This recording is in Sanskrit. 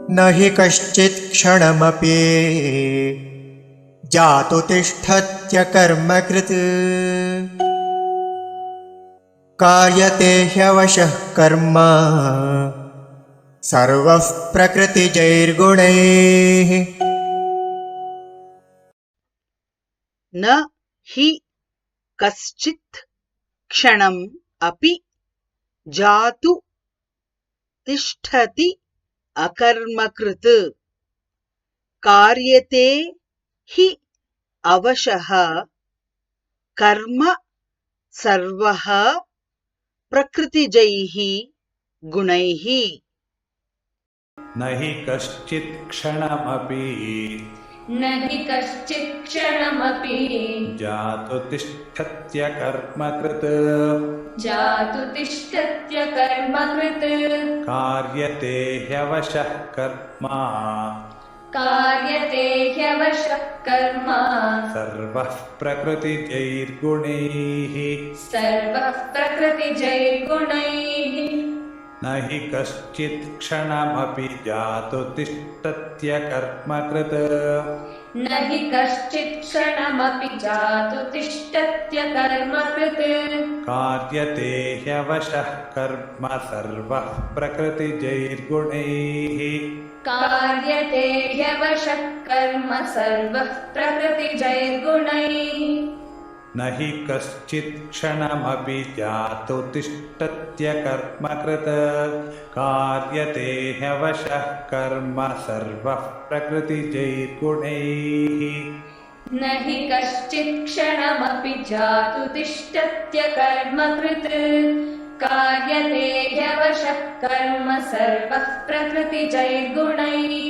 न हि कश्चित् क्षणमपि जातु तिष्ठत्य कर्मकृत् कार्यते ह्यवशः कर्म सर्वः प्रकृतिजैर्गुणैः। न हि कश्चित् क्षणम् अपि जातु तिष्ठति अकर्मकृत् कार्यते हि अवशः कर्म सर्वः प्रकृतिजैः गुणैः। न हि कश्चित् क्षणमपि जातु तिष्ठत्य कर्मकृत् कार्यते ह्यवशः कर्म सर्वः प्रकृतिजैर्गुणैः। न हि कश्चित् क्षणमपि जातु तिष्ठत्य कर्मकृत् कार्यते ह्यवशः कर्म सर्वः प्रकृतिजैर्गुणैः। न हि कश्चित् क्षणमपि जातु तिष्ठत्य कर्मकृत् कार्यते ह्यवशः कर्म सर्वः प्रकृतिजैर्गुणैः। न हि कश्चित् क्षणमपि जातु तिष्ठत्य कर्मकृत् कार्यते ह्यवशः कर्म सर्वः प्रकृतिजैर्गुणैः।